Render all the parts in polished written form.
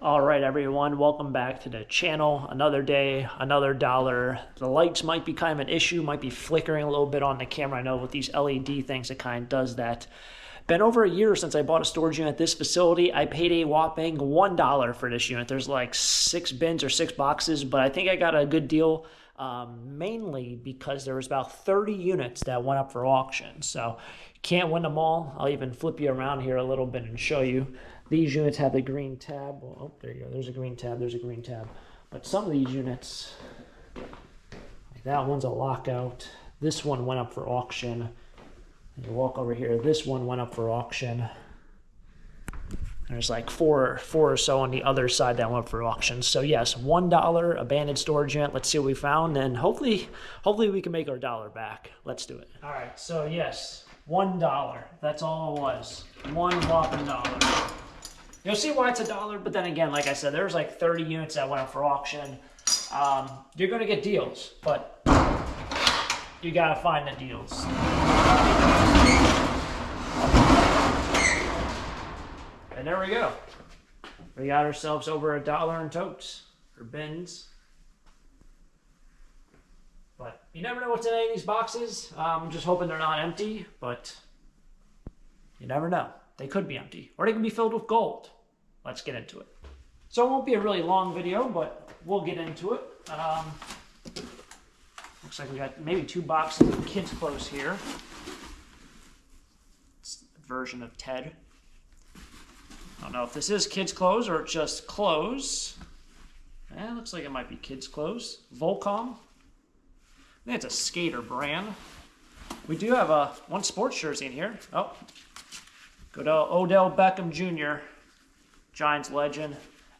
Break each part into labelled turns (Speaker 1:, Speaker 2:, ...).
Speaker 1: All right, everyone, welcome back to the channel. Another day, another dollar. The lights might be kind of an issue, might be flickering a little bit on the camera. I know with these LED things, it kind of does that. Been over a year since I bought a storage unit at this facility. I paid a whopping $1 for this unit. There's like 6 bins or 6 boxes, but I think I got a good deal, mainly because there was about 30 units that went up for auction. So can't win them all. I'll even flip you around here a little bit and show you. These units have the green tab. Oh, there you go. There's a green tab. There's a green tab. But some of these units, like that one's a lockout. This one went up for auction. You walk over here. This one went up for auction. There's like four or so on the other side that went for auction. So yes, $1 abandoned storage unit. Let's see what we found, and hopefully we can make our dollar back. Let's do it. All right. So yes, $1. That's all it was. One whopping dollar. You'll see why it's a dollar, but then again, like I said, there's like 30 units that went up for auction. You're going to get deals, but you got to find the deals. And there we go. We got ourselves over $1 in totes or bins. But you never know what's in any of these boxes. I'm just hoping they're not empty, but you never know. They could be empty, or they can be filled with gold. Let's get into it. So it won't be a really long video, but we'll get into it. Looks like we got maybe 2 boxes of kids' clothes here. It's a version of Ted. I don't know if this is kids' clothes or just clothes. It looks like it might be kids' clothes. Volcom. I think it's a skater brand. We do have one sports jersey in here. Oh. Good old Odell Beckham Jr., Giants legend.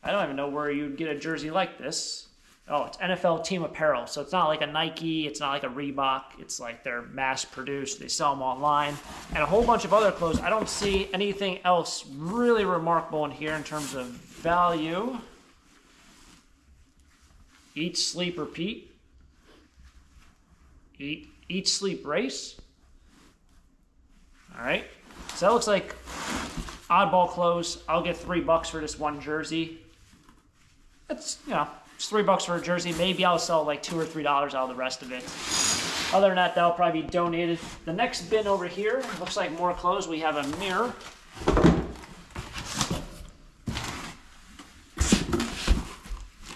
Speaker 1: I don't even know where you'd get a jersey like this. Oh, it's NFL team apparel. So it's not like a Nike, it's not like a Reebok. It's like they're mass produced. They sell them online. And a whole bunch of other clothes. I don't see anything else really remarkable in here in terms of value. Eat, sleep, repeat. Eat, sleep, race. All right. So that looks like oddball clothes. I'll get $3 for this one jersey. It's, it's $3 for a jersey. Maybe I'll sell like $2 or $3 out of the rest of it. Other than that, that'll probably be donated. The next bin over here looks like more clothes. We have a mirror.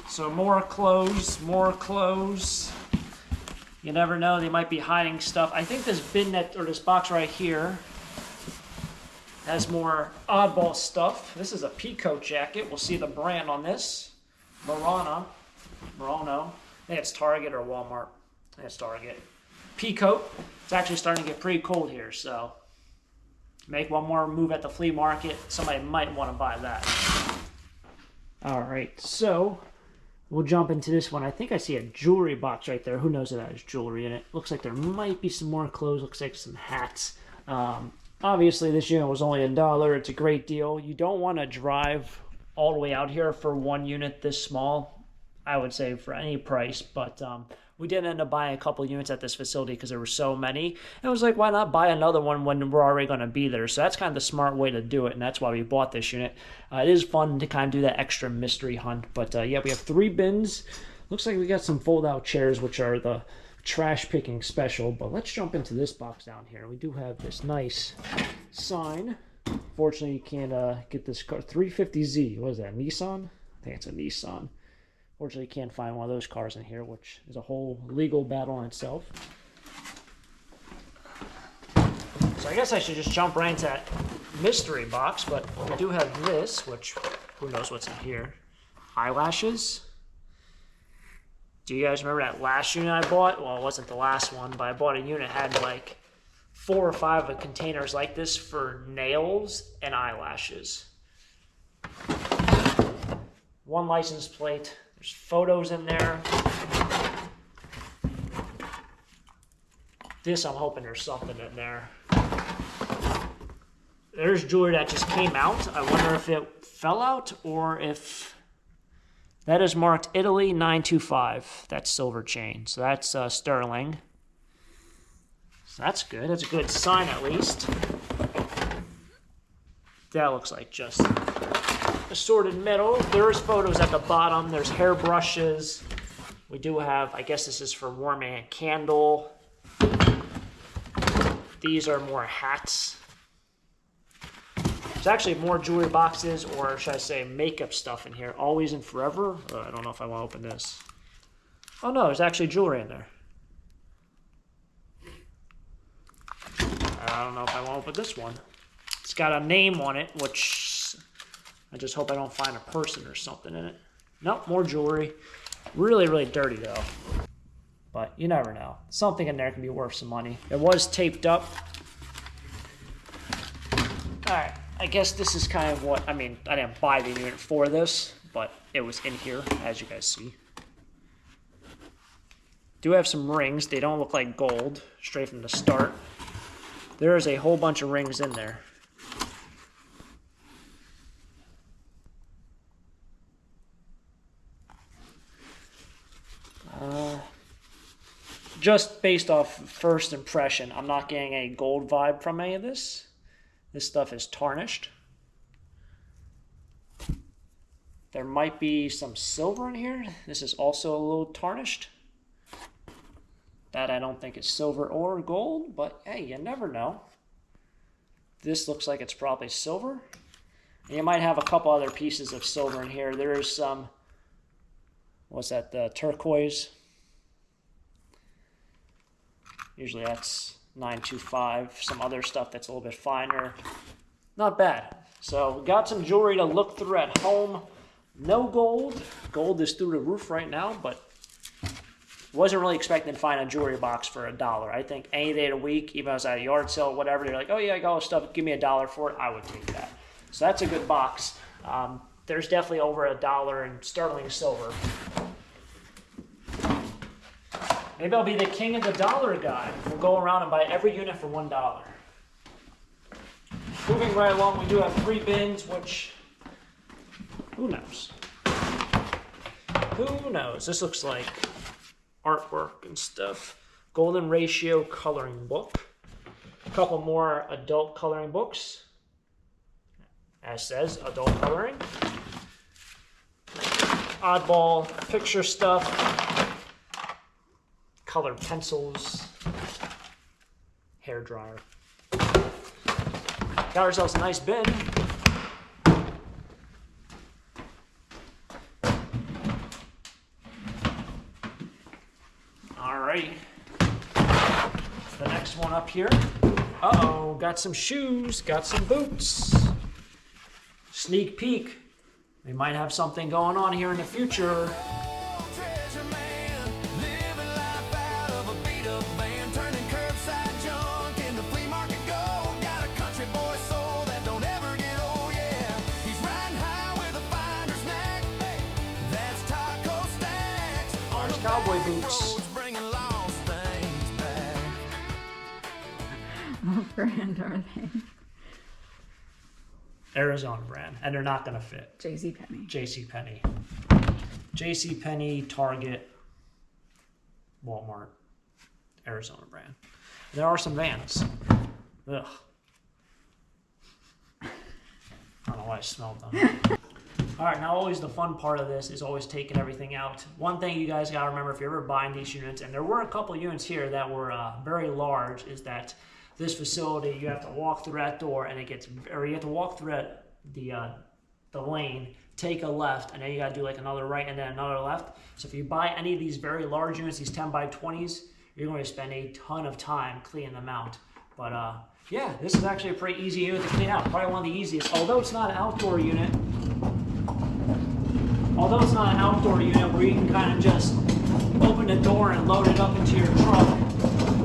Speaker 1: So more clothes, more clothes. You never know, they might be hiding stuff. I think this bin or this box right here has more oddball stuff. This is a Peacoat jacket. We'll see the brand on this. Murano. I think it's Target or Walmart. I think it's Target. Peacoat. It's actually starting to get pretty cold here, so make one more move at the flea market. Somebody might want to buy that. All right, so we'll jump into this one. I think I see a jewelry box right there. Who knows if that has jewelry in it? Looks like there might be some more clothes. Looks like some hats. Obviously, this unit was only $1. It's a great deal. You don't want to drive all the way out here for one unit this small, I would say, for any price. But we did end up buying a couple units at this facility because there were so many. And it was like, why not buy another one when we're already going to be there? So that's kind of the smart way to do it, and that's why we bought this unit. It is fun to kind of do that extra mystery hunt. But yeah, we have 3 bins. Looks like we got some fold-out chairs, which are the trash picking special. But let's jump into this box down here. We do have this nice sign. Fortunately, you can't get this car. 350Z. What is that? Nissan? I think it's a Nissan. Fortunately, you can't find one of those cars in here, which is a whole legal battle in itself. So I guess I should just jump right into that mystery box, but we do have this, which who knows what's in here. Eyelashes. Do you guys remember that last unit I bought? Well, it wasn't the last one, but I bought a unit that had like 4 or 5 of containers like this for nails and eyelashes. 1 license plate. There's photos in there. This, I'm hoping there's something in there. There's jewelry that just came out. I wonder if it fell out or if that is marked Italy 925. That's silver chain. So that's sterling. So that's good. That's a good sign at least. That looks like just assorted metal. There's photos at the bottom. There's hairbrushes. We do have, I guess this is for warming a candle. These are more hats. There's actually more jewelry boxes, or should I say makeup stuff in here. Always and forever. I don't know if I want to open this. Oh no, there's actually jewelry in there. I don't know if I want to open this one. It's got a name on it, which I just hope I don't find a person or something in it. Nope, more jewelry. Really, really dirty though. But you never know. Something in there can be worth some money. It was taped up. Alright, I guess this is kind of what, I mean, I didn't buy the unit for this, but it was in here, as you guys see. Do have some rings. They don't look like gold, straight from the start. There is a whole bunch of rings in there. Just based off first impression, I'm not getting a gold vibe from any of this. This stuff is tarnished. There might be some silver in here. This is also a little tarnished. That I don't think is silver or gold, but hey, you never know. This looks like it's probably silver. And you might have a couple other pieces of silver in here. There is some, what's that, the turquoise. Usually that's 925. Some other stuff that's a little bit finer. Not bad. So we got some jewelry to look through at home. No gold. Gold is through the roof right now, but wasn't really expecting to find a jewelry box for $1. I think any day of the week, even if I was at a yard sale, whatever, they're like, oh yeah, I got all this stuff, give me $1 for it, I would take that. So that's a good box. There's definitely over $1 in sterling silver. Maybe I'll be the king of the dollar guy. We'll go around and buy every unit for $1. Moving right along, we do have 3 bins, which, who knows? Who knows? This looks like artwork and stuff. Golden Ratio coloring book. A couple more adult coloring books. As says, adult coloring. Oddball picture stuff. Colored pencils. Hair dryer. Got ourselves a nice bin. Alrighty. The next one up here. Uh-oh, got some shoes, got some boots. Sneak peek. We might have something going on here in the future. Cowboy boots.
Speaker 2: What brand are they?
Speaker 1: Arizona brand, and they're not gonna fit.
Speaker 2: JCPenney.
Speaker 1: JCPenney. JCPenney, Target, Walmart, Arizona brand. There are some Vans. Ugh. I don't know why I smelled them. All right, now always the fun part of this is always taking everything out. One thing you guys gotta remember if you're ever buying these units, and there were a couple units here that were very large, is that this facility, you have to walk through that door and it gets, or you have to walk through the lane, take a left, and then you gotta do like another right and then another left. So if you buy any of these very large units, these 10 by 20s, you're going to spend a ton of time cleaning them out. But yeah, this is actually a pretty easy unit to clean out. Probably one of the easiest, although it's not an outdoor unit. Although it's not an outdoor unit where you can kind of just open the door and load it up into your truck,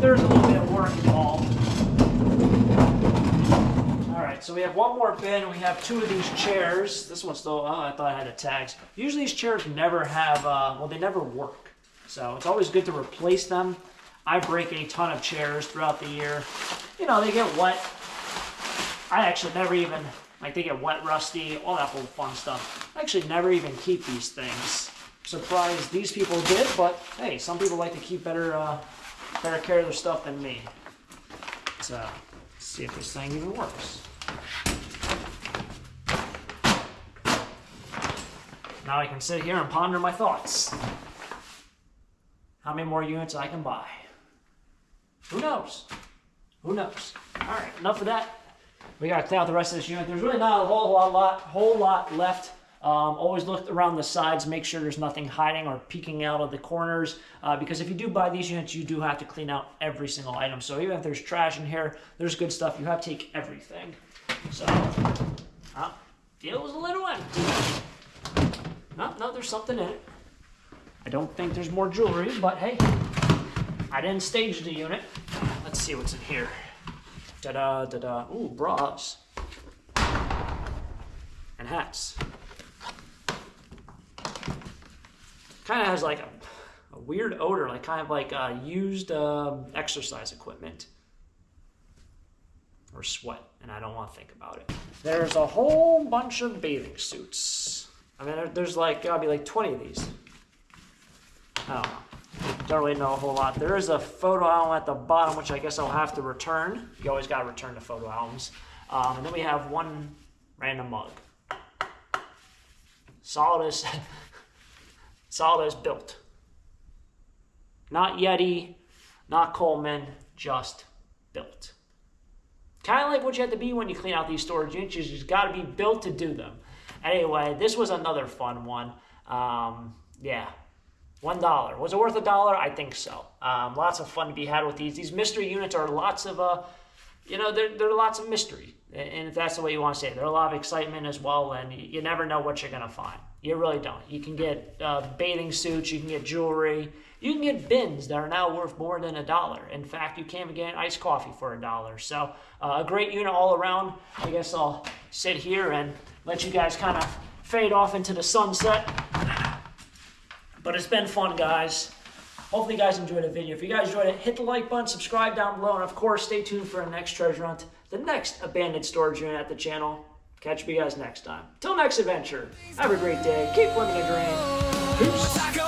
Speaker 1: there's a little bit of work involved. Alright, so we have one more bin. We have 2 of these chairs. This one's still, oh, I thought I had the tags. Usually these chairs never have, well, they never work. So it's always good to replace them. I break a ton of chairs throughout the year. You know, they get wet. I actually never even, like, they get wet, rusty, all that whole fun stuff. I actually never even keep these things. Surprised these people did, but hey, some people like to keep better care of their stuff than me. So, let's see if this thing even works. Now I can sit here and ponder my thoughts. How many more units I can buy? Who knows? Who knows? All right, enough of that. We got to clean out the rest of this unit. There's really not a whole lot left. Always look around the sides, make sure there's nothing hiding or peeking out of the corners, because if you do buy these units, you do have to clean out every single item. So even if there's trash in here, there's good stuff, you have to take everything. So, deal was a little empty. No, there's something in it. I don't think there's more jewelry, but hey, I didn't stage the unit. Let's see what's in here. Ta-da, ta-da. Ooh, bras. And hats. Kind of has like a weird odor, like kind of like used exercise equipment. Or sweat, and I don't want to think about it. There's a whole bunch of bathing suits. I mean, there's like, gotta be like 20 of these. I don't know. Don't really know a whole lot. There is a photo album at the bottom, which I guess I'll have to return. You always gotta return the photo albums. And then we have one random mug. Solid as built. Not Yeti, not Coleman, just built. Kind of like what you have to be when you clean out these storage units. You just got to be built to do them. Anyway, this was another fun one. Yeah, $1. Was it worth $1? I think so. Lots of fun to be had with these. These mystery units are lots of, there are lots of mystery. And if that's the way you want to say it, there's a lot of excitement as well, and you never know what you're going to find. You really don't. You can get bathing suits, you can get jewelry, you can get bins that are now worth more than $1. In fact, you can get iced coffee for $1. So a great unit all around. I guess I'll sit here and let you guys kind of fade off into the sunset. But it's been fun, guys. Hopefully you guys enjoyed the video. If you guys enjoyed it, hit the like button, subscribe down below, and of course, stay tuned for our next treasure hunt, the next abandoned storage unit at the channel. Catch you guys next time. Till next adventure, have a great day. Keep living a dream. Peace.